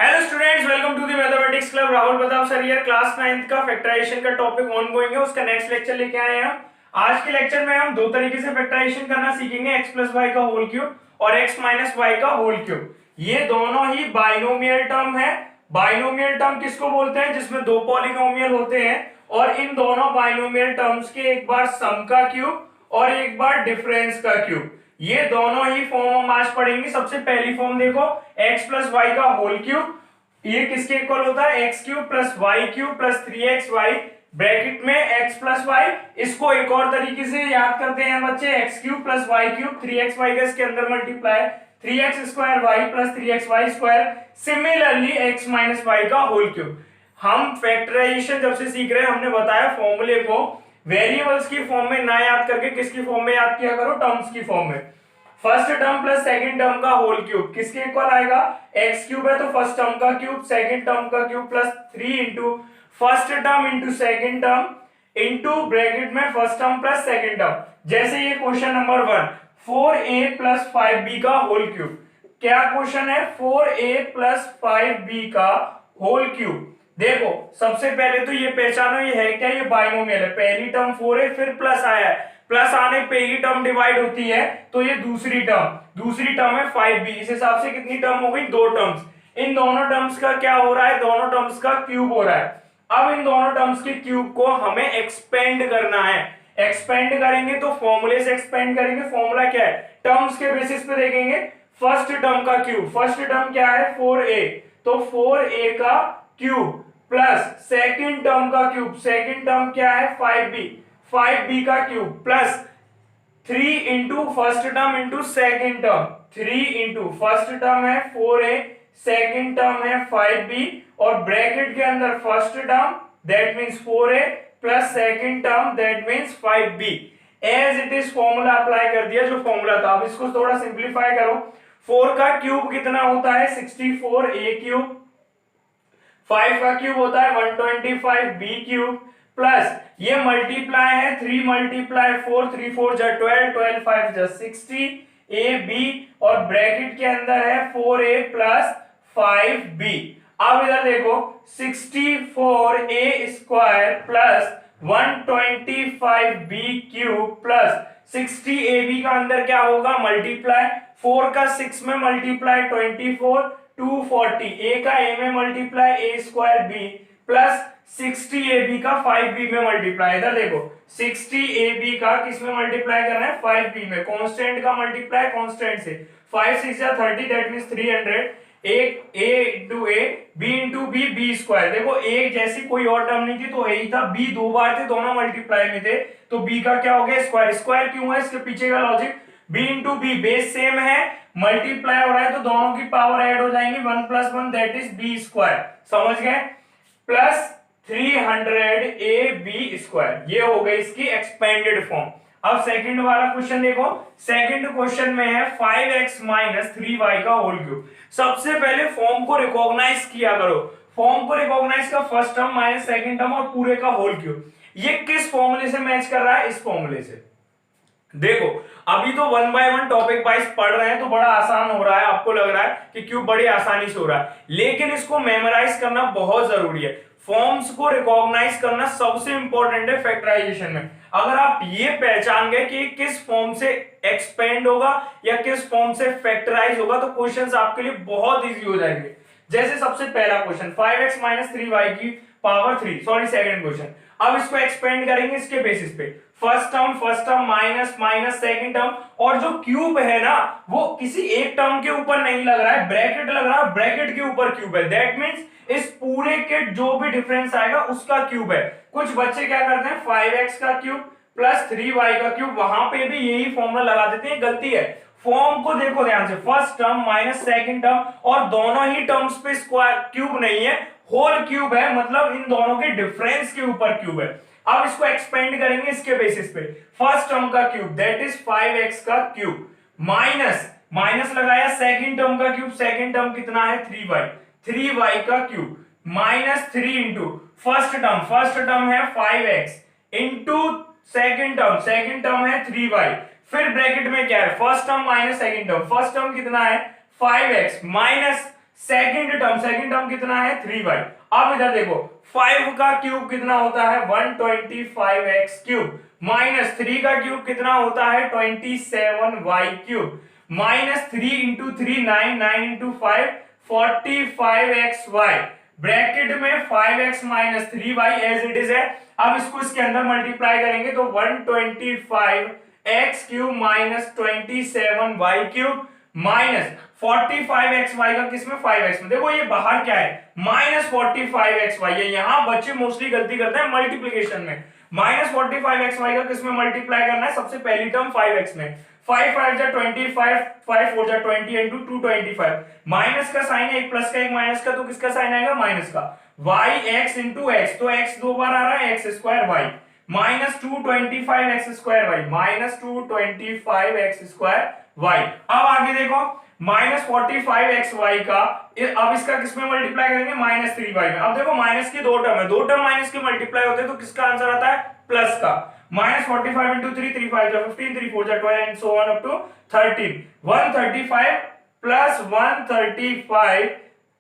Hello students, welcome to the mathematics club. Rahul Pratap sir here. Class 9th का factorisation का topic on going है, उसका next lecture लेके आए हैं हम। आज के लेक्चर में हम दो तरीके से फैक्टराइजेशन करना सीखेंगे, x प्लस वाई का होल क्यूब और x माइनस वाई का होल क्यूब। ये दोनों ही बाइनोमियल टर्म है। बाइनोमियल टर्म किसको बोलते हैं? जिसमें दो पॉलिनोमियल होते हैं और इन दोनों बाइनोमियल टर्म्स के एक बार सम का क्यूब और एक बार डिफरेंस का क्यूब। ये दोनों ही फॉर्म हम आज पढ़ेंगे। सबसे पहली फॉर्म देखो, x प्लस वाई का होल क्यूब। ये किसके इक्वल होता है? X cube plus y cube plus 3xy bracket में x प्लस वाई। इसको एक और तरीके से याद करते हैं बच्चे, x cube plus y cube, 3xy का इसके अंदर multiply 3x square y plus 3xy square. Similarly x minus y का होल क्यूब। हम फैक्टराइजेशन जब से सीख रहे हैं हमने बताया फॉर्मूले को वेरिएबल्स की फॉर्म में ना याद करके किसकी फॉर्म में याद किया करो? टर्म्स की फॉर्म में। First term plus second term का होल क्यूब किसके इक्वल आएगा? एक्स क्यूब है तो फर्स्ट टर्म का क्यूब, सेकंड टर्म का cube plus 3 into first term into second term into bracket में first term plus second term. जैसे ये question number 1, 4a plus 5b का होल क्यूब। क्या क्वेश्चन है? 4a प्लस 5b का whole cube. देखो सबसे पहले तो ये पहचानो, ये है क्या? ये बाइनोमियल है। पहली टर्म 4 है, फिर प्लस आया है, प्लस आने पे ही टर्म डिवाइड होती है, तो ये दूसरी टर्म है 5b। इस हिसाब से कितनी टर्म हो गई? दो टर्म्स। इन दोनों टर्म्स का क्या हो रहा है? दोनों टर्म्स का क्यूब हो रहा है। अब इन दोनों टर्म्स के क्यूब को हमें एक्सपेंड करना है। एक्सपेंड करेंगे तो फॉर्मूले से एक्सपेंड करेंगे। फॉर्मूला क्या है? टर्म्स के बेसिस पे देखेंगे। फर्स्ट टर्म का क्यूब, फर्स्ट टर्म क्या है? 4a, तो 4a का क्यूब प्लस सेकंड टर्म का क्यूब, सेकंड टर्म क्या है? 5b, 5b का cube plus 3 into first term into second term. 3 into first term है 4a, सेकेंड टर्म है 5b और ब्रैकेट के अंदर first term that means 4a plus second term that means 5b। As it is formula apply कर दिया जो formula था। अब इसको थोड़ा सिंप्लीफाई करो। 4 का क्यूब कितना होता है? 64a cube. 5 का क्यूब होता है 125b क्यूब प्लस ये मल्टीप्लाई है 3 मल्टीप्लाई 4, 3 4 जा 12, 12 5 जा 60 ab और ब्रैकेट के अंदर है 4a प्लस 5b। अब इधर देखो 64a square plus 125b cube plus 60ab का अंदर क्या होगा? मल्टीप्लाई 4 का 6 में मल्टीप्लाई 24 240, a का a में multiply a square b plus 60ab का 5b में मल्टीप्लाई। इधर देखो 60ab का किस में मल्टीप्लाई करना है? 5b में। कांस्टेंट का मल्टीप्लाई कांस्टेंट से, 5 6 या 30 दैट मींस 300। एक a into a, b into b, b square. देखो a जैसी कोई और टर्म नहीं थी तो a ही था, b दो बार थे, दोनों मल्टीप्लाई में थे, तो b का क्या हो गया? स्क्वायर। स्क्वायर क्यों है? इसके पीछे का logic, b into b base same है, मल्टीप्लाई हो रहा है तो दोनों की पावर ऐड हो जाएंगी, 1 plus 1 that is b square. समझ गए? Plus 300ab square. ये हो गई इसकी एक्सपेंडेड फॉर्म। अब सेकंड वाला क्वेश्चन देखो। सेकंड क्वेश्चन में है 5x माइनस 3y का होल क्यूब। सबसे पहले फॉर्म को रिकॉग्नाइज किया करो। फॉर्म को रिकॉग्नाइज का first term minus second term और पूरे का होल क्यूब। ये किस फॉर्मूले से मैच कर रहा है? इस फॉर्मूले से। देखो अभी तो 1 बाय 1 टॉपिक वाइज पढ़ रहे हैं तो बड़ा आसान हो रहा है, आपको लग रहा है कि क्यों बड़ी आसानी से हो रहा है, लेकिन इसको मेमोराइज करना बहुत जरूरी है। फॉर्म्स को रिकॉग्नाइज करना सबसे इंपॉर्टेंट है फैक्टराइजेशन में। अगर आप ये पहचान गए कि किस फॉर्म से एक्सपेंड होगा या किस फॉर्म से फैक्टराइज होगा तो क्वेश्चंस आपके लिए बहुत इजी हो जाएंगे। जैसे सबसे पहला क्वेश्चन 5x माइनस 3y की पावर 3, सॉरी सेकंड क्वेश्चन। अब इसको एक्सपेंड करेंगे इसके बेसिस पे। First term minus minus second term, और जो क्यूब है ना वो किसी एक टर्म के ऊपर नहीं लग रहा है, ब्रैकेट लग रहा है, ब्रैकेट के ऊपर क्यूब है। दैट मींस इस पूरे के जो भी डिफरेंस आएगा उसका क्यूब है। कुछ बच्चे क्या करते हैं 5x का क्यूब प्लस 3y का क्यूब, वहां पे भी यही फॉर्मूला लगा देते हैं, गलती है। फॉर्म को देखो ध्यान से, first term minus second term और दोनों ही टर्म्स पे स्क्वायर क्यूब नहीं है, होल क्यूब है, मतलब इन दोनों के डिफरेंस के ऊपर क्यूब है। अब इसको एक्सपेंड करेंगे इसके बेसिस पे। फर्स्ट टर्म का क्यूब दैट इज 5x का क्यूब माइनस माइनस लगाया सेकंड टर्म का क्यूब, सेकंड टर्म कितना है? 3y का cube minus 3 into first term है 5x इंटू सेकंड टर्म है 3y, फिर ब्रैकेट में क्या है? First term minus second term, first term कितना है? 5x minus second second term कितना है 3y। अब इधर देखो 5 का क्यूब कितना होता है 125x क्यूब, माइनस 3 का क्यूब कितना होता है 27y cube, minus 3 into 3 9, 9 into 5 45xy, bracket में 5x minus 3y as it is है। अब इसको इसके अंदर मल्टीप्लाई करेंगे तो 125x cube minus 27y cube minus 45xy का किसमें 5x में। देखो ये बाहर क्या है माइनस 45xy है, यहां बच्चे मोस्टली गलती करते हैं मल्टीप्लीकेशन में। माइनस 45xy का किसमें मल्टीप्लाई करना है, सबसे पहली टर्म 5x में। 5 5 जा 25, 5 4 जा 20 इंटू 225। माइनस का साइन है, एक प्लस का एक माइनस का, तो किसका साइन आएगा माइनस का। yx इंटू एक्स, तो x दो बार आ रहा है x square y minus 225x square y minus 225x square y। अब आगे देखो माइनस 45xy का अब इसका किसमें मल्टीप्लाई करेंगे माइनस 3y में। अब देखो माइनस की दो टर्म है, दो टर्म माइनस के मल्टीप्लाई होते हैं तो किसका आंसर आता है प्लस का। माइनस 45 इंटू 3, 3 5 जा 15, 3 4 जा 12 and so on up to 13। 135 plus 135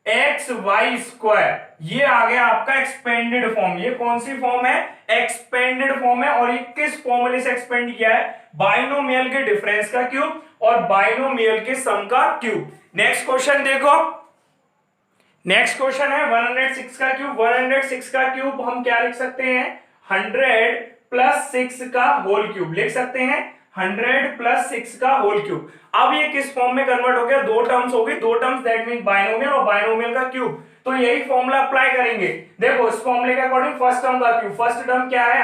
x y square, ये आ गया आपका एक्सपेंडेड फॉर्म। ये कौन सी फॉर्म है एक्सपेंडेड फॉर्म है, और ये किस फॉर्मूले से एक्सपेंड किया है बाइनोमियल के डिफरेंस का क्यूब और बाइनोमियल के सम का क्यूब। नेक्स्ट क्वेश्चन देखो, नेक्स्ट क्वेश्चन है 106 का क्यूब। 106 का क्यूब हम क्या लिख सकते हैं 100 प्लस 6 का होल क्यूब लिख सकते हैं, 100 प्लस 6 का होल क्यूब। अब ये किस फॉर्म में कन्वर्ट हो गया, दो टर्म्स हो गई, दो टर्म्स दैट मीन बाइनोमियल और बाइनोमियल का क्यूब। तो यही फॉर्मूला अप्लाई करेंगे। देखो इस फॉर्मूले के अकॉर्डिंग फर्स्ट टर्म का क्यूब, फर्स्ट टर्म क्या है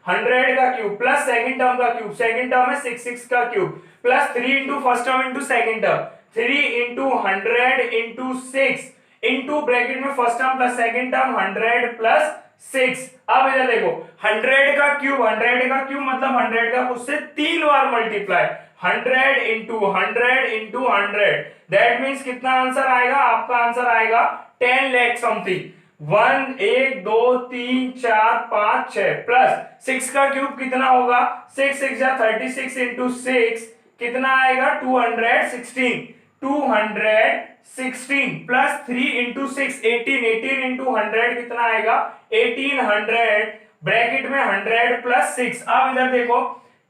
100 का क्यूब प्लस सेकंड टर्म का क्यूब, सेकंड टर्म है 6 का cube plus 3 into first term into second term, 3 into 100 into 6 into bracket में first term plus second term 100 plus 6। अब इधर देखो 100 का क्यूब, 100 का क्यूब मतलब 100 का खुद से 3 बार multiply, 100 into 100 into 100, that means कितना आंसर आएगा आपका, आंसर आएगा 10 लाख समथिंग। 1 1 2 3 4 5 6 प्लस 6 का क्यूब कितना होगा 6 6 जा 36 इंटू 6 कितना आएगा 216, 216 प्लस 3 इंटू 6 18, 18 इंटू 100 कितना आएगा 1800, ब्रैकेट में 100 प्लस 6। अब इधर देखो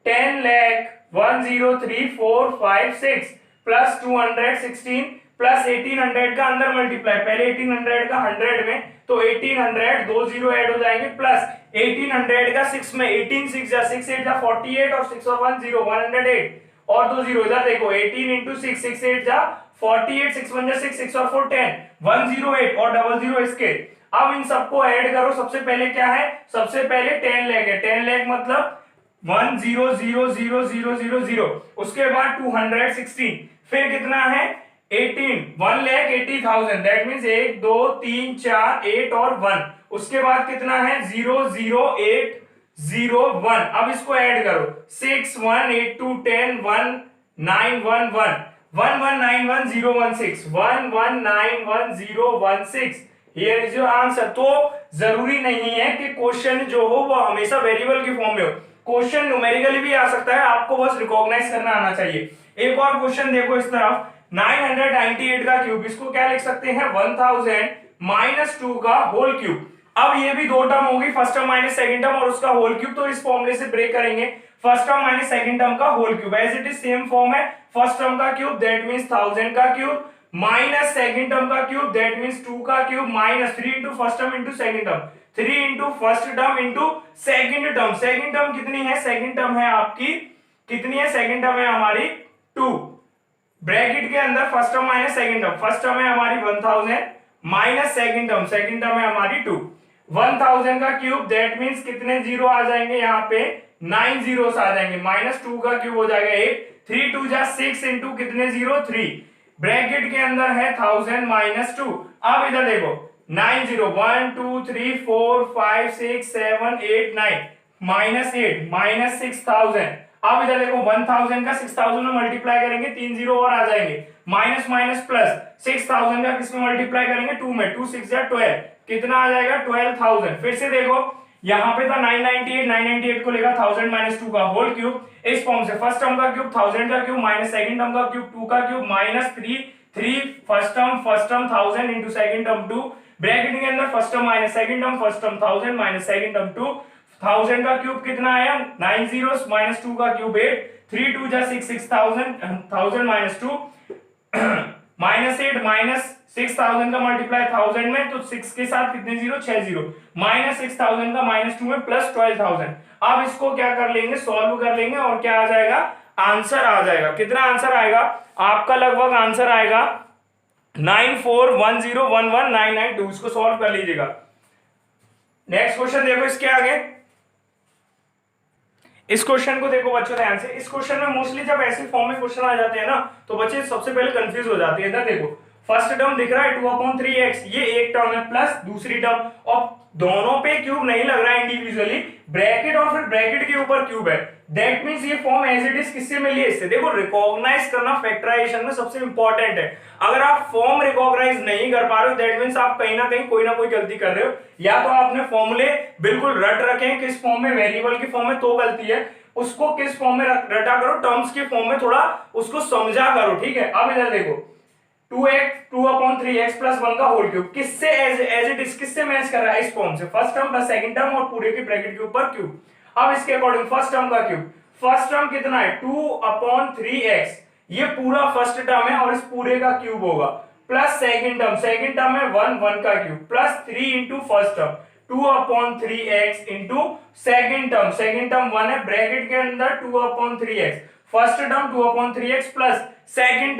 10 लाख 103,456 प्लस 216 प्लस 1800 का अंदर मल्टीप्लाई, पहले 1800 का 100 में तो 1800 दो जीरो ऐड हो जाएंगे प्लस 1800 का 6 में, 18 6 जा 6 8 जा 48 और 6 और 1 0 108 और दो जीरो, इधर देखो 18 इंटू 6 6 8 जा 48, 6 1 जा 6 6 और 4 10 108 और डबल जीरो इसके। अब इन सबको ऐड करो, सबसे पहले क्या है, सबसे पहले 10 लाख है, 10 लाख मतलब 100,000,000, उसके बाद 216, फिर कितना है 18, 1,80,000, दैट मीन्स 1 2 3 4 8 और 1, उसके बाद कितना है 00801। अब इसको ऐड करो 6 1 8 2 10 1 9 1 1 1191,016 1191,016, हियर इज योर आंसर। तो जरूरी नहीं है कि क्वेश्चन जो हो वो हमेशा वेरिएबल की फॉर्म में हो, क्वेश्चन न्यूमेरिकली भी आ सकता है, आपको बस रिकॉग्नाइज करना आना चाहिए। एक और क्वेश्चन देखो इस तरफ 998 का क्यूब, इसको क्या लिख सकते हैं 1000 माइनस 2 का होल क्यूब। अब ये भी दो टर्म होगी, first term minus second term और उसका होल क्यूब, तो इस फॉर्मूले से ब्रेक करेंगे, first term minus second term का whole cube as it is same form है, फर्स्ट टर्म का क्यूब दैट मींस 1000 का क्यूब माइनस सेकंड टर्म का क्यूब दैट मींस 2 का cube minus 3 into first term into second term, 3 into first term into second term. Second term कितनी है, second term है आपकी कितनी है, सेकंड टर्म है हमारी 2, ब्रैकेट के अंदर first term minus second term, first term है हमारी 1000 माइनस सेकंड टर्म है हमारी 2, 1000 का क्यूब दैट मींस कितने जीरो आ जाएंगे यहाँ पे 9 जीरोस आ जाएंगे, माइनस 2 का क्यूब हो जाएगा 8, 3 2 जा 6 इंटू कितने जीरो 3, ब्रैकेट के अंदर है 1000 माइनस 2। अब इधर देखो 9 0 1 2 3 4 5 6 7 8 9 माइनस 8 माइनस 6000। अब इधर देखो 1000 का 6000 में मल्टीप्लाई करेंगे, 3 जीरो और आ जाएंगे, माइनस माइनस प्लस 6000 का किसमें मल्टीप्लाई करेंगे 2 में, 2 6 जा 12 कितना आ जाएगा 12000। फिर से देखो यहाँ पे था 998 को लेगा 1000 माइनस 2 का होल क्यूब, इस फॉर्म से फर्स्ट टर्म का क्यूब 1000 का क्यूब माइनस सेकंड टर्म का क्यूब 2 का cube minus 3 3 first term 1000 into second term 2, bracket के अंदर first term minus second term, first term 1000 minus second term 2, 1000 का क्यूब कितना आया 9 जीरोस माइनस 2 का क्यूब 8, 3 2 जा 6 6000 1000 माइनस 2 माइनस 8 माइनस 6000 का मल्टीप्लाई 1000 में, तो 6 के साथ कितने जीरो 6 जीरो, माइनस 6000 का माइनस 2 में प्लस 12000। अब इसको क्या कर लेंगे, सॉल्व कर लेंगे और क्या आ जाएगा, आंसर आ जाएगा। कितना आंसर आएगा आपका, लगभग आंसर आएगा 9410119992। इसको सॉल्व कर लीजिएगा। नेक्स्ट क्वेश्चन देखो इसके आगे, इस क्वेश्चन को देखो बच्चों ध्यान से। इस क्वेश्चन में मोस्टली जब ऐसे फॉर्म में क्वेश्चन आ जाते हैं ना, तो बच्चे सबसे पहले कंफ्यूज हो जाते हैं। इधर देखो फर्स्ट टर्म दिख रहा है 2/3x, ये एक टर्म है, प्लस दूसरी टर्म, और दोनों पे क्यूब नहीं लग रहा है इंडिविजुअली, ब्रैकेट और फिर ब्रैकेट के ऊपर क्यूब है। दैट मींस ये फॉर्म एज इट इज किससे मिली है, इससे। देखो रिकॉग्नाइज करना फैक्टराइजेशन में सबसे इंपॉर्टेंट है। अगर आप फॉर्म रिकॉग्नाइज नहीं कर पा रहे हो, दैट मींस आप कहीं ना कोई गलती कर रहे हो। या तो आपने फॉर्मूले बिल्कुल रट रखे हैं किस फॉर्म में, वेरिएबल की फॉर्म में, तो गलती है। उसको किस फॉर्म में रटा करो, टर्म्स के फॉर्म में थोड़ा उसको समझा करो, ठीक है। अब इधर देखो 2/3x प्लस 1 का होल क्यूब किससे एज इट इज किससे मैच कर रहा है, इस फॉर्म से। First term plus second term और पूरे के ब्रैकेट के ऊपर क्यूब। अब इसके अकॉर्डिंग फर्स्ट टर्म का क्यूब, फर्स्ट टर्म कितना है 2/3x, ये पूरा फर्स्ट टर्म है और इस पूरे का क्यूब होगा, प्लस सेकंड टर्म है 1 का cube, plus 3 into first term 2/3x into second term 1 है, ब्रैकेट के अंदर 2/3x, first term 2/3x plus second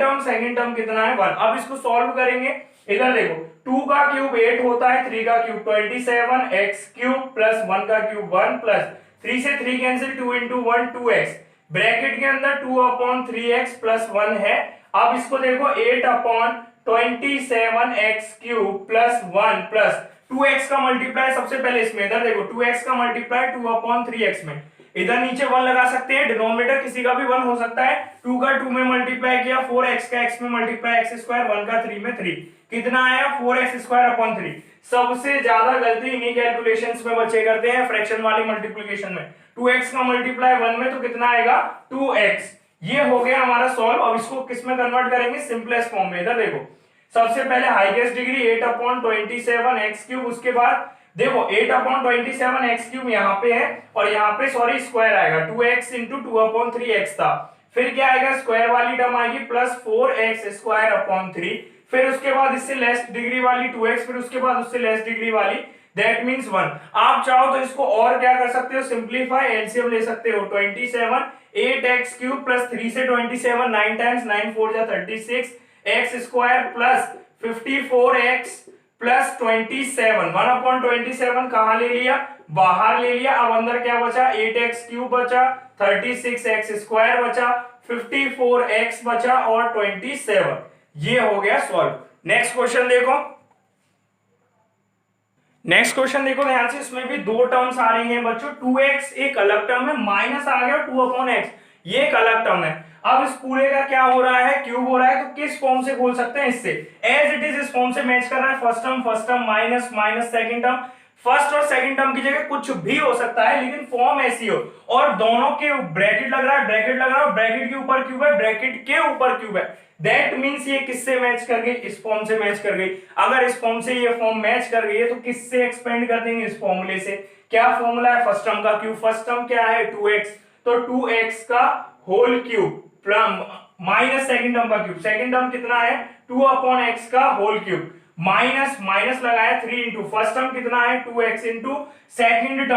term कितना है 1। अब इसको सॉल्व करेंगे। इधर देखो 2 का क्यूब 8 होता है, 3 का क्यूब 27x क्यूब प्लस 1 का क्यूब 1 प्लस 3 से 3 कैंसिल, 2 इंटू 1 2x, ब्रैकेट के अंदर 2/3x प्लस 1 है। अब इसको देखो 8/27x cube plus 1 plus 2x का मल्टीप्लाई सबसे पहले इसमें, इधर देखो 2x का मल्टीप्लाई 2/3x में, इधर नीचे 1 लगा सकते हैं, डिनोमिनेटर किसी का भी 1 हो सकता है। 2 का 2 में मल्टीप्लाई किया, 4x का x में मल्टीप्लाई x स्क्वायर, 1 का 3 में 3, कितना आया 4x स्क्वायर अपॉन 3। सबसे ज्यादा गलती इन्हीं कैलकुलेशंस में बच्चे करते हैं, फ्रैक्शन वाली मल्टीप्लिकेशन में। 2x का मल्टीप्लाई 1 में, तो कितना आएगा 2x। ये हो गया हमारा सॉल्व। अब इसको किस में कन्वर्ट करेंगे, सिंपलेस्ट फॉर्म में। इधर देखो सबसे पहले हाईएस्ट डिग्री 8/27x क्यूब, उसके बाद देखो 8/27x क्यूब यहाँ पे है और यहाँ पे सॉरी स्क्वायर आएगा, 2x इंटू 2/3x था, फिर क्या आएगा स्क्वायर वाली टर्म आएगी प्लस 4x स्क्वायर अपॉन 3, फिर उसके बाद इससे लेस डिग्री वाली 2x, फिर उसके बाद उससे लेस डिग्री वाली, दैट मींस 1। आप चाहो तो इसको और क्या कर सकते हो, सिंप्लीफाई, एलसीएम ले सकते हो। 27 8x क्यूब प्लस 3 से 27 9 टाइम्स, 9 4 जा 36 x square plus 54x plus 27, 1/27 कहां ले लिया, बाहर ले लिया। अब अंदर क्या बचा, 8x क्यूब बचा, 36x स्क्वायर बचा, 54x बचा और 27। ये हो गया सॉल्व। नेक्स्ट क्वेश्चन देखो, ध्यान से। इसमें भी दो टर्म्स आ रही हैं बच्चों, 2x एक अलग टर्म है, माइनस आ गया 2/x, ये एक अलग टर्म है। अब इस पूरे का क्या हो रहा है, क्यूब हो रहा है, तो किस फॉर्म से खोल सकते हैं, इससे एज इट इज इस फॉर्म से मैच कर रहा है। First term minus minus second term, first और सेकंड टर्म की जगह कुछ भी हो सकता है, लेकिन फॉर्म ऐसी हो, और दोनों के ब्रैकेट लग रहा है, ब्रैकेट के ऊपर क्यूब है, ब्रैकेट के ऊपर क्यूब है। दैट मींस ये किससे मैच कर गई, इस फॉर्म से मैच कर गई। अगर इस फॉर्म से ये फॉर्म मैच कर गई है, तो किससे एक्सपेंड कर देंगे, इस फॉर्मूले से। क्या फॉर्मूला है, फर्स्ट टर्म का क्यूब, फर्स्ट टर्म क्या है 2x, तो 2x का whole cube minus second term का क्यूब, सेकंड टर्म कितना है 2/x का होल क्यूब, माइनस माइनस लगाया 3 इंटू फर्स्ट टर्म कितना है 2x इंटू सेकंड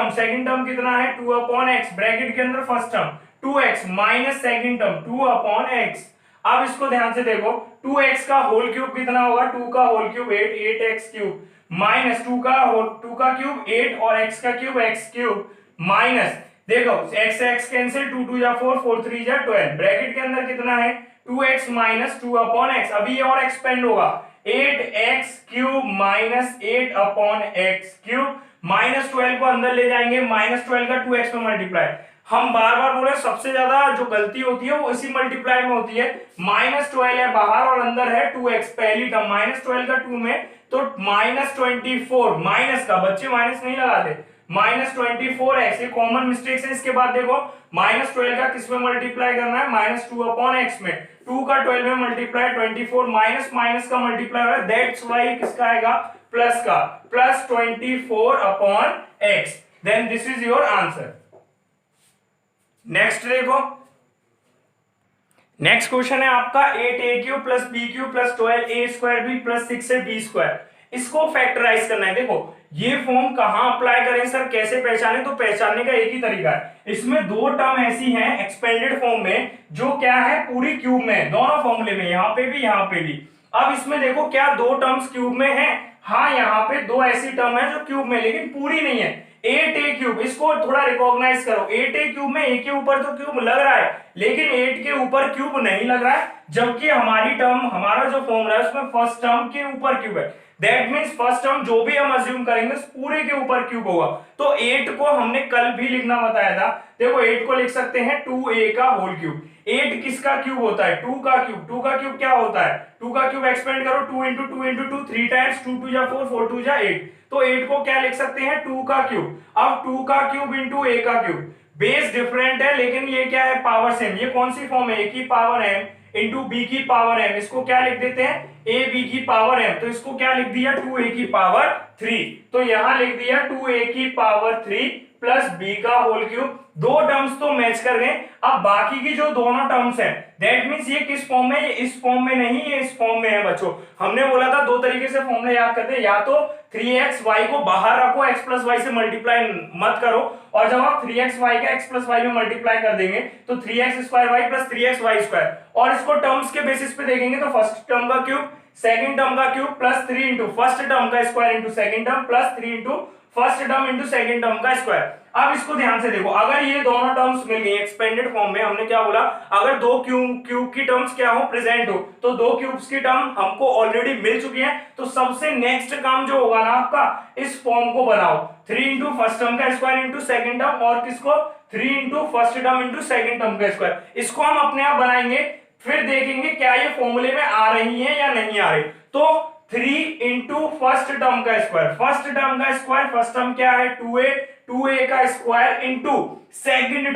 टर्म कितना है 2/x, ब्रैकेट के अंदर first term 2x minus second term 2/x। अब इसको ध्यान से देखो, 2x का होल क्यूब कितना होगा, 2 का whole cube 8x cube minus 2 का क्यूब 8 और x का क्यूब x क्यूब माइनस, देखो x कैंसिल, 2 2 जा 4 4 3 जा 12, ब्रैकेट के अंदर कितना है 2x माइनस 2/x। अभी ये और एक्सपेंड होगा, 8x cube minus 8/x cube, minus 12 को अंदर ले जाएंगे, माइनस 12 का 2x में मल्टीप्लाई। हम बार बार बोले सबसे ज्यादा जो गलती होती है वो इसी मल्टीप्लाई में होती है। माइनस 12 है बाहर और अंदर है 2x, पहली टर्म माइनस 12 का 2 में, तो माइनस 24, माइनस का बच्चे माइनस नहीं लगाते, -24x, ये कॉमन मिस्टेक्स है। इसके बाद देखो -12 का किस में मल्टीप्लाई करना है, -2/x में, 2 का 12 में मल्टीप्लाई, 24 माइनस का मल्टीप्लाई हो रहा है, दैट्स वाई किसका आएगा, प्लस का, plus 24/x, then this is your answer. Next देखो, नेक्स्ट क्वेश्चन है आपका 8a³ plus b³ plus 12a² plus 6ab²। इसको फैक्टराइज करना है। देखो ये फॉर्म कहां अप्लाई करें सर, कैसे पहचाने, तो पहचानने का एक ही तरीका है। इसमें दो टर्म ऐसी हैं एक्सपेंडेड फॉर्म में जो क्या है पूरी क्यूब में, दोनों फॉर्मूले में, यहां पे भी यहां पे भी। अब इसमें देखो क्या दो टर्म्स क्यूब में है, हाँ यहाँ पे दो ऐसी टर्म है जो क्यूब में लेकिन पूरी नहीं है। 8a³, इसको थोड़ा रिकॉग्नाइज करो, 8a³ में a के ऊपर तो क्यूब लग रहा है लेकिन 8 के ऊपर क्यूब नहीं लग रहा है, जबकि हमारी टर्म, हमारा जो फॉर्मूला है उसमें फर्स्ट टर्म के ऊपर क्यूब है। दैट मींस फर्स्ट टर्म जो भी हम अज्यूम करेंगे उस पूरे के ऊपर क्यूब होगा। तो 8 को हमने कल भी लिखना बताया था, देखो 8 को लिख सकते हैं 2a का होल क्यूब। 8 किसका क्यूब होता है, 2 का क्यूब। 2 का क्यूब क्या होता है, 2 का क्यूब एक्सपेंड करो, 2 इंटू 2 इंटू 2 3 टाइम्स, 2 2 जा 4, 4 2 जा 8, तो 8 को क्या लिख सकते हैं 2 का क्यूब। अब 2 का क्यूब इंटू a का क्यूब, बेस डिफरेंट है लेकिन ये क्या है, पावर सेम। ये कौन सी फॉर्म है, a की पावर m इंटू b की पावर m, इसको क्या लिख देते हैं a b की पावर m, तो इसको क्या लिख दिया 2a की पावर 3, तो यहां लिख दिया 2a की पावर 3 प्लस b का होल क्यूब। दो टर्म्स तो मैच कर गए। अब बाकी की जो दोनों टर्म्स हैं, दैट मींस ये किस फॉर्म में, ये इस फॉर्म में नहीं, ये इस फॉर्म में है बच्चों। हमने बोला था दो तरीके से फॉर्मूला याद करते हैं, या तो 3xy को बाहर रखो, x प्लस वाई से मल्टीप्लाई मत करो, और जब आप 3xy का x प्लस वाई में मल्टीप्लाई कर देंगे तो 3x² प्लस 3xy², और इसको टर्म्स के बेसिस पे देखेंगे तो फर्स्ट टर्म का क्यूब, सेकंड टर्म का cube plus 3 into first term का square into second term plus 3 into first term into second term का स्क्वायर। अब इसको ध्यान से देखो, अगर ये दोनों टर्म्स मिल गई एक्सपेंडेड फॉर्म में, हमने क्या बोला, अगर दो क्यूब की टर्म्स क्या हो, प्रेजेंट हो, तो दो क्यूब्स की टर्म हमको ऑलरेडी मिल चुकी है, तो सबसे नेक्स्ट काम जो होगा ना आपका, इस फॉर्म को बनाओ, 3 इंटू फर्स्ट टर्म का स्क्वायर इंटू सेकंड टर्म, और किसको 3 into first term into second term का स्क्वायर। इसको हम अपने आप बनाएंगे, फिर देखेंगे क्या ये फॉर्मूले में आ रही है या नहीं आ रही। तो 3 इंटू फर्स्ट टर्म का स्क्वायर, फर्स्ट टर्म का स्क्वायर, फर्स्ट टर्म क्या है 2a, 2a का स्क्वायर इंटू सेकंड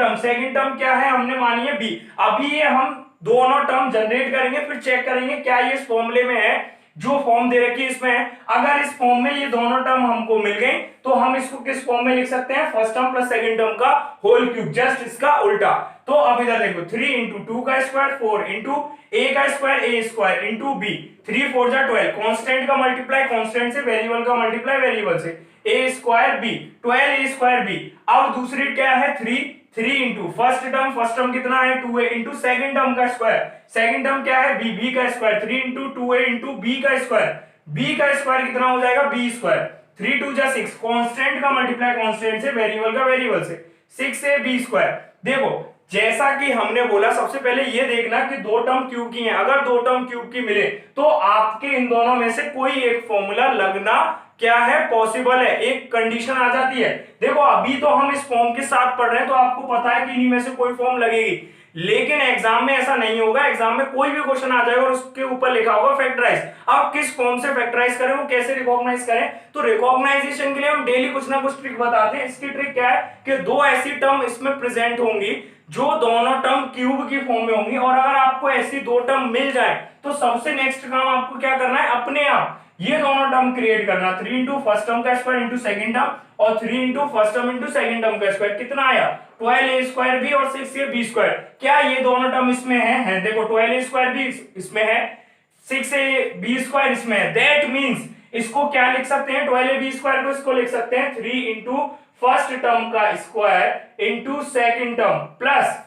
टर्म क्या है, हमने मानी है b। अभी ये हम दोनों टर्म जनरेट करेंगे, फिर चेक करेंगे क्या ये इस फॉर्मूले में है, जो फॉर्म दे रखी है इसमें है। अगर इस फॉर्म में ये दोनों टर्म हमको मिल गई तो हम इसको किस फॉर्म में लिख सकते हैं, first term plus second term का होल क्यूब, जस्ट इसका उल्टा। तो अब इधर देखो 3 इंटू 2 का स्क्वायर, 4 इंटू a का square, a square into b, 3 4 जा 12, कांस्टेंट का मल्टीप्लाई कांस्टेंट से, वेरिएबल का मल्टीप्लाई वेरिएबल से, a square b, 12 a square b। अब दूसरी क्या है 3 इंटू फर्स्ट टर्म कितना है 2a इंटू सेकंड टर्म का स्क्वायर, सेकंड टर्म क्या है b का square, 3 into 2a into b का स्क्वायर, b का स्क्वायर कितना हो जाएगा b स्क्वायर, 3 2 जा 6, कांस्टेंट का मल्टीप्लाई कांस्टेंट से, वेरिएबल का वेरिएबल से, 6ab स्क्वायर। देखो जैसा कि हमने बोला, सबसे पहले ये देखना कि दो टर्म क्यूब की हैं, अगर दो टर्म क्यूब की मिले तो आपके इन दोनों में से कोई एक फॉर्मूला लगना क्या है, पॉसिबल है, एक कंडीशन आ जाती है। देखो अभी तो हम इस फॉर्म के साथ पढ़ रहे हैं तो आपको पता है कि इन्हीं में से कोई फॉर्म लगेगी, लेकिन एग्जाम में ऐसा नहीं होगा। एग्जाम में कोई भी क्वेश्चन आ जाएगा और उसके ऊपर लिखा होगा फैक्टराइज। अब किस फॉर्म से फैक्टराइज करें, वो कैसे रिकॉग्नाइज करें, तो रिकॉग्नाइजेशन के लिए हम डेली कुछ ना कुछ ट्रिक बताते हैं। इसकी ट्रिक क्या है कि दो ऐसी टर्म इसमें प्रेजेंट होंगी जो दोनों टर्म क्यूब की फॉर्म में होंगी, और अगर आपको ऐसी दो टर्म मिल जाए तो सबसे नेक्स्ट काम आपको क्या करना है, अपने आप ये दोनों टर्म क्रिएट करना, 3 इंटू फर्स्ट टर्म का स्क्वायर इंटू सेकंड टर्म, और 3 into first term into second term का स्क्वायर, कितना आया 12a स्क्वायर भी और 6ab स्क्वायर। क्या ये दोनों टर्म इसमें है? देखो 12a स्क्वायर भी इसमें है, 6ab स्क्वायर इसमें है। दैट मींस इसको क्या लिख सकते हैं, 12ab स्क्वायर को इसको लिख सकते हैं 3 इंटू फर्स्ट टर्म का square into second term plus,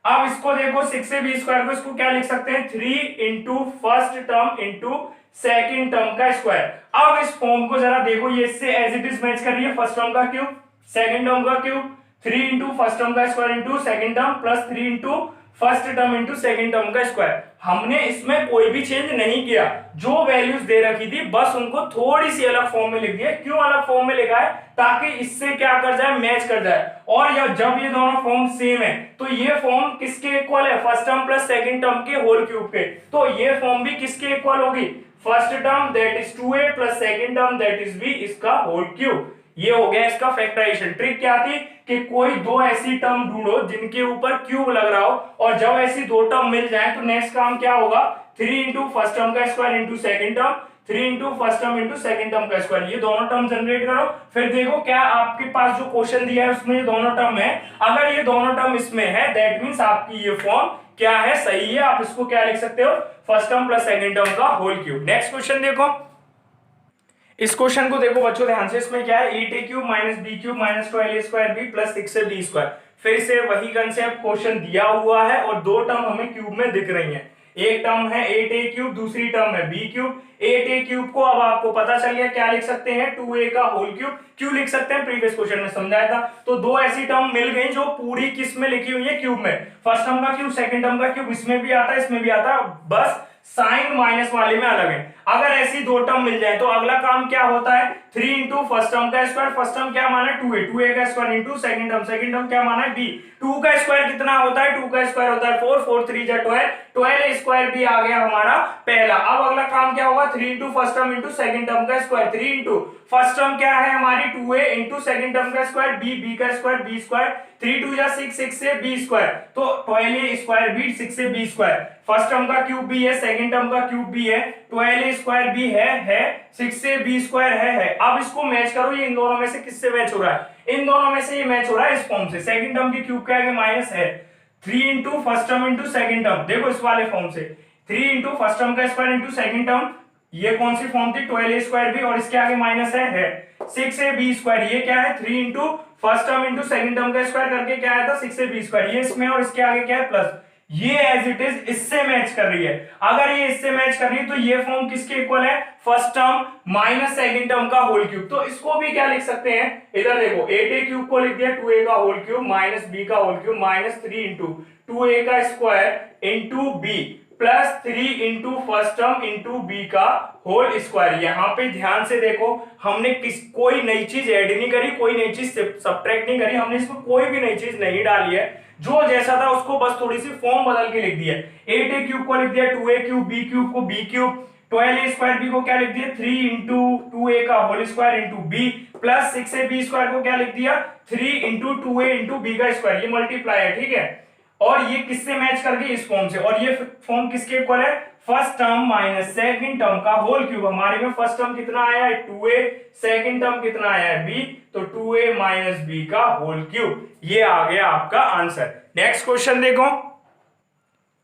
अब इसको देखो 6ab स्क्वायर को इसको क्या लिख सकते हैं 3 into first term into second term का स्क्वायर। अब इस फॉर्म को जरा देखो, ये इससे एज इट इज मैच कर रही है, फर्स्ट टर्म का क्यूब सेकंड टर्म का क्यूब, 3 इंटू फर्स्ट टर्म का square into second term plus 3 into first term into second term का स्क्वायर। हमने इसमें कोई भी चेंज नहीं किया, जो वैल्यूज दे रखी थी बस उनको थोड़ी सी अलग फॉर्म में लिख दिया। क्यों अलग फॉर्म में लिखा है, ताकि इससे क्या कर जाए, मैच कर जाए। और जब ये दोनों फॉर्म सेम है तो ये फॉर्म किसके इक्वल है, first term plus second term के होल क्यूब के, तो ये फॉर्म भी किसके इक्वल होगी, first term that is 2a plus second term that is b, इसका होल क्यूब। ये हो गया इसका फैक्टराइजेशन। ट्रिक क्या थी कि कोई दो ऐसी टर्म ढूंढो जिनके ऊपर क्यूब लग रहा हो, और जब ऐसी दो टर्म मिल जाए तो नेक्स्ट काम क्या होगा, 3 इंटू फर्स्ट टर्म का square into second term, 3 into first term into second term का स्क्वायर, ये दोनों टर्म जनरेट करो। फिर देखो क्या आपके पास जो क्वेश्चन दिया है उसमें ये दोनों टर्म है, अगर ये दोनों टर्म इसमें है दैट मींस आपकी ये फॉर्म क्या है, सही है। आप इसको क्या लिख सकते हो, first term plus second term का होल क्यूब। नेक्स्ट क्वेश्चन देखो, इस क्वेश्चन को देखो बच्चों ध्यान से, इसमें क्या है 8a cube minus b cube minus 12a square b plus 6ab square. फिर से वही कंसेप्ट, क्वेश्चन दिया हुआ है और दो टर्म हमें क्यूब में दिख रही हैं। एक टर्म है 8a क्यूब, दूसरी टर्म है b क्यूब। 8a क्यूब को अब आपको पता चल गया क्या लिख सकते हैं, 2a का होल क्यूब। क्यों लिख सकते हैं, प्रीवियस क्वेश्चन में समझाया था। तो दो ऐसी टर्म मिल गई जो पूरी किस में लिखी हुई है, क्यूब में। फर्स्ट टर्म का क्यूब, सेकंड टर्म का क्यूब, इसमें भी आता है इसमें भी आता है, बस साइन माइनस वाले में अलग है। अगर ऐसी दो टर्म मिल जाए तो अगला काम क्या होता है, 3 इंटू फर्स्ट टर्म का स्क्वायर, फर्स्ट टर्म क्या माना है 2a का स्क्वायर इंटू सेकंड टर्म क्या माना है b। 2 का स्क्वायर कितना होता है, 2 का स्क्वायर होता है 4, 4 3 जा 12, 12 स्क्वायर भी आ गया हमारा पहला। अब अगला काम क्या होगा, 3 into first term into second term का स्क्वायर, 3 इंटू फर्स्ट टर्म क्या है हमारी 2a इंटू सेकंड टर्म का स्क्वायर b का स्क्वायर b स्क्वायर, 3 2 जा 6, 6 से b स्क्वायर, तो 12a स्क्वायर b 6 से b स्क्वायर। फर्स्ट टर्म का क्यूब भी है, सेकंड टर्म का क्यूब भी है, 12a स्क्वायर भी है 6 से b स्क्वायर है। अब इसको मैच करो, ये इन दोनों में से किससे मैच हो रहा है, इन दोनों में से ये मैच हो रहा है इस फॉर्म से। सेकंड टर्म की क्यूब क्या है, माइनस है 3 into first term into second term, देखो इस वाले फॉर्म से 3 इंटू फर्स्ट टर्म का स्क्वायर इंटू सेकंड टर्म, ये कौन सी फॉर्म थी, 12a स्क्वायर भी, और इसके आगे माइनस है 6ab स्क्वायर, ये क्या है 3 into first term into second term का स्क्वायर करके क्या आया था 6ab स्क्वायर, ये इसमें और इसके आगे क्या है प्लस, ये एज इट इज इससे मैच कर रही है। अगर ये इससे मैच कर रही है तो ये फॉर्म किसके इक्वल है, first term minus second term का होल क्यूब। तो इसको भी क्या लिख सकते हैं, इधर देखो 8a क्यूब को लिख दिया 2a का होल क्यूब माइनस b का whole cube minus 3 into 2a का square into b plus 3 into first term into b का होल स्क्वायर। यहाँ पे ध्यान से देखो, हमने कोई नई चीज ऐड नहीं करी, कोई नई चीज सब्ट्रैक्ट नहीं करी, हमने इसमें कोई भी नई चीज नहीं डाली है, जो जैसा था उसको बस थोड़ी सी फॉर्म बदल के लिख दिया। 8a क्यूब को लिख दिया 2a क्यूब, b क्यूब को b cube, 12a square b को क्या लिख दिया 3 इंटू 2a का whole square into b plus 6ab square को क्या लिख दिया 3 इंटू 2a इंटू b का स्क्वायर, ये मल्टीप्लाई है, ठीक है। और ये किससे मैच करके, इस फॉर्म से, और ये फॉर्म किसके इक्वल है, first term minus second term का होल क्यूब। हमारे में फर्स्ट टर्म कितना आया है 2a, सेकंड टर्म कितना आया है b, तो 2a माइनस b का होल क्यूब, ये आ गया आपका आंसर। नेक्स्ट क्वेश्चन देखो,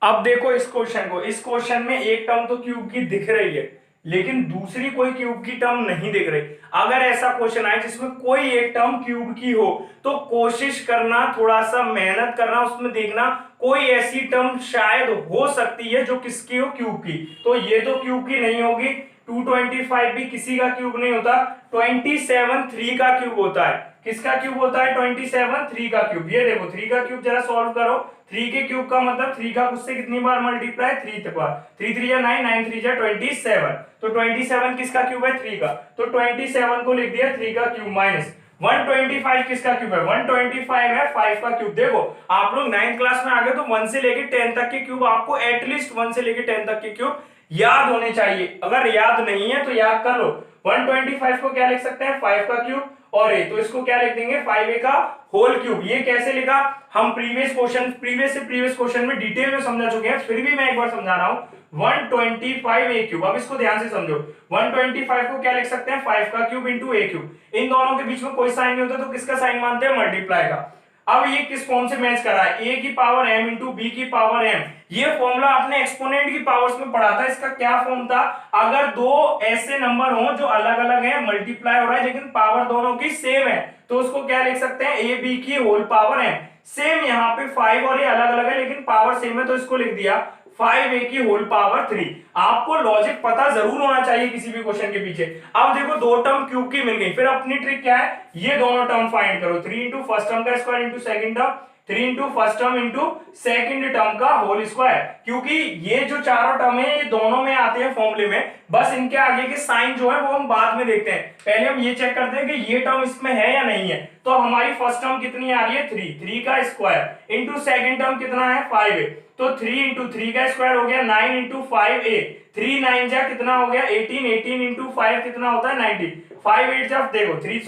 अब देखो इस क्वेश्चन को, इस क्वेश्चन में एक टर्म तो क्यूब की दिख रही है लेकिन दूसरी कोई क्यूब की टर्म नहीं दिख रही। अगर ऐसा क्वेश्चन आए जिसमें कोई एक टर्म क्यूब की हो तो कोशिश करना, थोड़ा सा मेहनत करना, उसमें देखना कोई ऐसी टर्म शायद हो सकती है जो किसकी हो, क्यूब की। तो ये तो क्यूब की नहीं होगी, 225 भी किसी का क्यूब नहीं होता, 27 3 का क्यूब होता है। किसका क्यूब होता है, 27 3 का क्यूब। ये देखो 3 का क्यूब जरा सॉल्व करो, 3 के क्यूब का मतलब 3 का उससे कितनी बार मल्टीप्लाई, 3 तक बार, 3 3 जा 9, 9 3 जा 27, तो 27 किसका क्यूब है, 3 का, तो 27 को लिख दिया 3 का क्यूब माइनस 125 किसका क्यूब है, 125 है 5 का क्यूब। देखो आप लोग 9th क्लास में आ गए तो 1 से लेके 10 तक के क्यूब आपको एटलीस्ट 1 से लेके 10 तक के क्यूब याद होने चाहिए। अगर याद नहीं है तो याद कर लो। 125 को क्या लिख सकते हैं, 5 का क्यूब, और ये तो इसको क्या लिख देंगे 5a का होल क्यूब। ये कैसे लिखा, हम प्रीवियस क्वेश्चन में डिटेल में समझा चुके हैं, फिर भी मैं एक बार समझा रहा हूं, 125a क्यूब। अब इसको ध्यान से समझो, 125 को क्या लिख सकते हैं 5 का क्यूब इंटू a क्यूब। इन दोनों के बीच में कोई साइन नहीं होता तो किसका साइन मानते हैं, मल्टीप्लाई का। अब ये किस फॉर्म से मैच कर रहा है, a की पावर m इंटू b की पावर m। ये फॉर्मूला आपने एक्सपोनेंट की पावर्स में पढ़ा था। इसका क्या फॉर्म था, अगर दो ऐसे नंबर हो जो अलग अलग हैं, मल्टीप्लाई हो रहा है लेकिन पावर दोनों की सेम है, तो उसको क्या लिख सकते हैं, a b की होल पावर m। सेम यहाँ पे 5 और ये अलग अलग है लेकिन पावर सेम है, तो इसको लिख दिया 5a की होल पावर 3। आपको लॉजिक पता जरूर होना चाहिए किसी भी क्वेश्चन के पीछे। अब देखो दो टर्म क्यूब की मिल गई, फिर अपनी ट्रिक क्या है, ये दोनों टर्म फाइंड करो, 3 इंटू फर्स्ट टर्म का square into second term, 3 into first term into second term का होल स्क्वायर। क्योंकि ये जो चारों टर्म है ये दोनों में आते हैं फॉर्मूले में, बस इनके आगे के साइन जो है वो हम बाद में देखते हैं। पहले हम ये चेक करते हैं कि ये टर्म इसमें है या नहीं है। तो हमारी फर्स्ट टर्म कितनी आ रही है 3 का स्क्वायर इंटू सेकंड टर्म कितना है 5a, तो 3 इंटू 3 का स्क्वायर हो गया 9 इंटू 5a, 3 9 जा कितना हो गया 18, 18 इंटू 5 कितना होता है 90, 5 8 जा देखो 3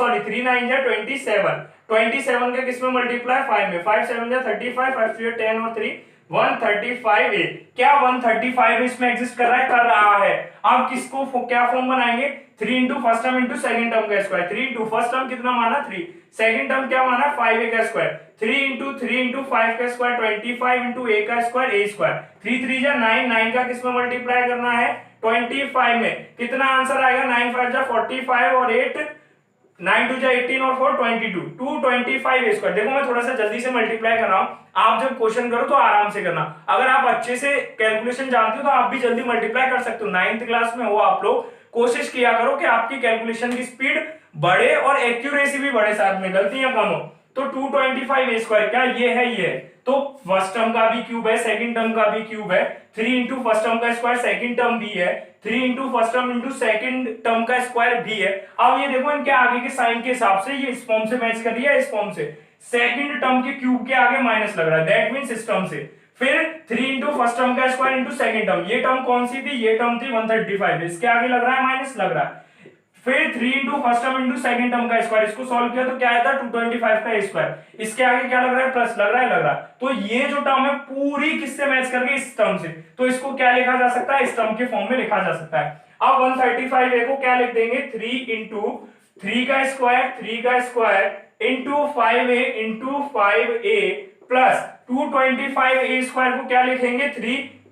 9 जा 27, 27 का किसमें मल्टीप्लाई 5 में, 5 7 जा 35, 5 3 10 और 3 135a। क्या 135 इसमें एग्जिस्ट कर रहा है, कर रहा है। अब किसको क्या फॉर्म बनाएंगे, 3 into first term into second term का स्क्वायर, 3 इंटू फर्स्ट टर्म कितना माना 3, सेकंड टर्म क्या माना 5a का स्क्वायर, 3 इंटू 5 का स्क्वायर 25 इंटू a का स्क्वायर a स्क्वायर, 3 3 जा 9, 9 का किसमें मल्टीप्लाई करना है 25 में, कितना आंसर आएगा 9 5 जा 45 और 8 9 2 जा 18 और 4 22, 225 स्क्वायर। देखो मैं थोड़ा सा जल्दी से मल्टीप्लाई कर रहा हूं, आप जब क्वेश्चन करो तो आराम से करना, अगर आप अच्छे से कैलकुलेशन जानते हो तो आप भी जल्दी मल्टीप्लाई कर सकते हो। 9th क्लास में हो आप लोग, कोशिश किया करो कि आपकी कैलकुलेशन की स्पीड बढ़े और एक्यूरेसी भी बढ़े, साथ में गलतियां कम हो। तो 225 स्क्वायर क्या ये है, ये तो फर्स्ट टर्म का भी क्यूब है, सेकंड टर्म का भी क्यूब है, 3 इंटू फर्स्ट टर्म का स्क्वायर सेकंड टर्म भी है, 3 into first term into second term का स्क्वायर भी है। अब ये देखो इनके आगे के साइन के हिसाब से ये इस फॉर्म से मैच कर रही है, इस फॉर्म से सेकंड टर्म के क्यूब के आगे माइनस लग रहा है, दैट मींस इस टर्म से। फिर 3 इंटू फर्स्ट टर्म का स्क्वायर इंटू सेकंड टर्म, ये टर्म कौन सी थी, ये टर्म थी 135, इसके आगे लग रहा है माइनस लग रहा है। फिर 3 into first term into second term का स्क्वायर, इसको सॉल्व किया तो क्या आया था 225 का स्क्वायर, इसके आगे क्या लग रहा है प्लस लग रहा है, लग रहा है। तो ये जो टर्म है पूरी किससे मैच कर गई, इस टर्म से, तो इसको क्या लिखा जा सकता है, इस टर्म के फॉर्म में लिखा जा सकता है। अब 135 को क्या लिख देंगे 3 इंटू 3 का square into 5a into 5a plus 225a square को क्या लिखेंगे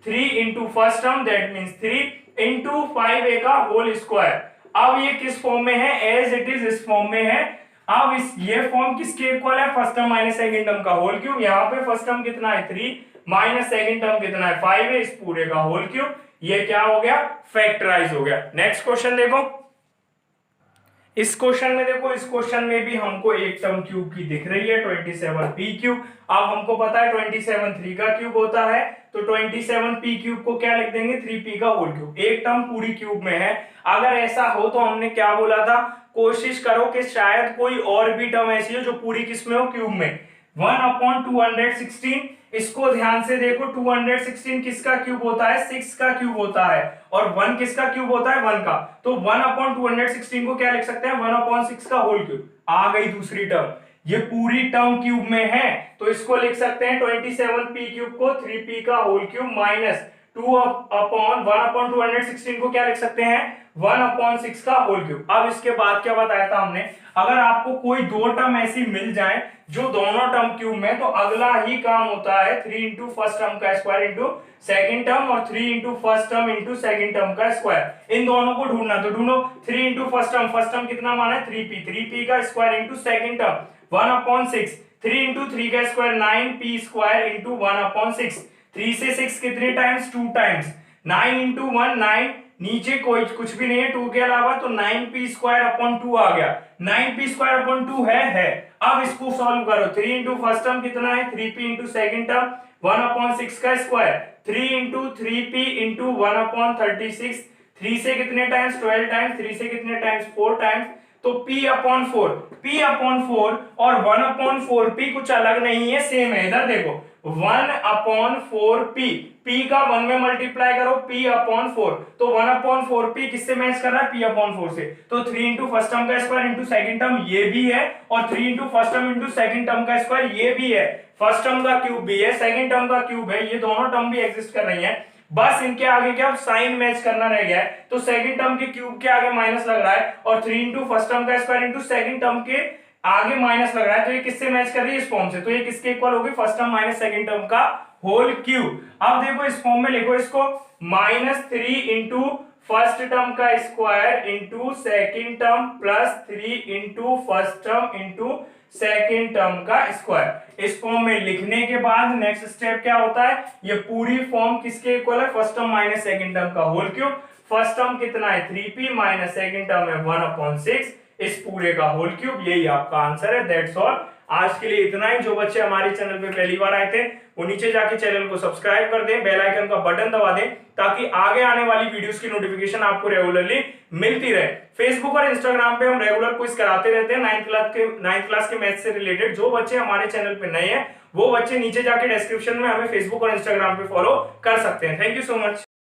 3 into first term that means 3 into 5a का होल स्क्वायर। अब ये किस फॉर्म में है, एज इट इज इस फॉर्म में है। अब इस ये फॉर्म किसके इक्वल है, first term minus second term का होल क्यूब, यहाँ पे फर्स्ट टर्म कितना है 3 माइनस सेकंड टर्म कितना है 5 है, इस पूरे का होल क्यूब। ये क्या हो गया, फैक्टराइज हो गया। नेक्स्ट क्वेश्चन देखो, इस क्वेश्चन में देखो, इस क्वेश्चन में भी हमको एक टर्म क्यूब की दिख रही है 27p क्यूब। अब हमको पता है 27 3 का क्यूब होता है, तो 27p क्यूब को क्या लिख देंगे 3p का होल क्यूब। एक टर्म पूरी क्यूब में है, अगर ऐसा हो तो हमने क्या बोला था, कोशिश करो कि शायद कोई और भी टर्म ऐसी हो जो पूरी किस में हो, क्यूब में। 1/216, इसको ध्यान से देखो, 216 किसका क्यूब होता है, 6 का क्यूब होता है, और 1 किसका क्यूब होता है, 1 का। तो 1/216 को क्या लिख सकते हैं 1/6 का होल क्यूब। आ गई दूसरी टर्म, ये पूरी टर्म क्यूब में है, तो इसको लिख सकते हैं 27p क्यूब को 3p का होल क्यूब माइनस 1/216 को क्या लिख सकते हैं 1/6 का होल क्यूब। अब इसके बाद क्या बताया था हमने, अगर आपको कोई दो टर्म ऐसी मिल जाए जो दोनों टर्म क्यूब में, तो अगला ही काम होता है 3 इंटू फर्स्ट टर्म का स्क्वायर इंटू सेकंड टर्म और 3 into first term into second term का स्क्वायर। इन दोनों को ढूंढना, तो ढूंढो 3 इंटू फर्स्ट टर्म कितना माना है 3p का square into second term 1/6, 3 into 3 का स्क्वायर 9p स्क्वायर इंटू 1/6, 3 से 6 कितने टाइम्स 2 टाइम्स, 9 इंटू 1 9, नीचे कोई कुछ भी नहीं है 2 के अलावा, तो 9p स्क्वायर अपॉन 2 आ गया, 9p स्क्वायर अपॉन 2 है। अब इसको सॉल्व करो, 3 इंटू फर्स्ट टर्म कितना है 3p इंटू सेकंड टर्म 1/6 का स्क्वायर, 3 इंटू 3p इंटू 1/36, 3 से कितने टाइम्स 12 टाइम्स, 3 से कितने टाइम्स 4 टाइम्स, तो p अपॉन 4 और 1/4p कुछ अलग नहीं है, सेम है। इधर देखो 1/4p, p का 1 में मल्टीप्लाई करो p अपॉन 4, तो 1/4p किससे मैच कर रहा है p/4 से, तो 3 इंटू फर्स्ट टर्म का स्क्वायर इंटू सेकंड टर्म ये भी है, और 3 into first term into second term का स्क्वायर ये भी है, फर्स्ट टर्म का क्यूब भी है, सेकंड टर्म का क्यूब है, ये दोनों टर्म भी एग्जिस्ट कर रही है। बस इनके आगे क्या साइन मैच करना रह गया है, तो सेकंड टर्म के क्यूब के आगे माइनस लग रहा है, और 3 इंटू फर्स्ट टर्म का स्क्वायर इंटू सेकंड टर्म के आगे माइनस लग रहा है, तो ये किससे मैच कर रही है इस फॉर्म से, तो ये किसके इक्वल होगी first term minus second term का होल क्यूब। अब देखो इस फॉर्म में लिखो इसको, -3 इंटू फर्स्ट टर्म का square into second term plus 3 into first term into second term का स्क्वायर। इस फॉर्म में लिखने के बाद नेक्स्ट स्टेप क्या होता है, ये पूरी फॉर्म किसके इक्वल है, first term minus second term का होल क्यूब। फर्स्ट टर्म कितना है 3p माइनस सेकंड टर्म है 1/6, इस पूरे का होल क्यूब। यही आपका आंसर है, दैट्स ऑल। आज के लिए इतना ही। जो बच्चे हमारे चैनल पे पहली बार आए थे वो नीचे जाके चैनल को सब्सक्राइब कर दें, बेल आइकन का बटन दबा दें, ताकि आगे आने वाली वीडियोस की नोटिफिकेशन आपको रेगुलरली मिलती रहे। फेसबुक और इंस्टाग्राम पे हम रेगुलर क्विज कराते रहते हैं 9th क्लास के मैथ्स से रिलेटेड। जो बच्चे हमारे चैनल पे नए हैं वो बच्चे नीचे जाके डिस्क्रिप्शन में हमें फेसबुक और इंस्टाग्राम पे फॉलो कर सकते हैं। Thank you so much.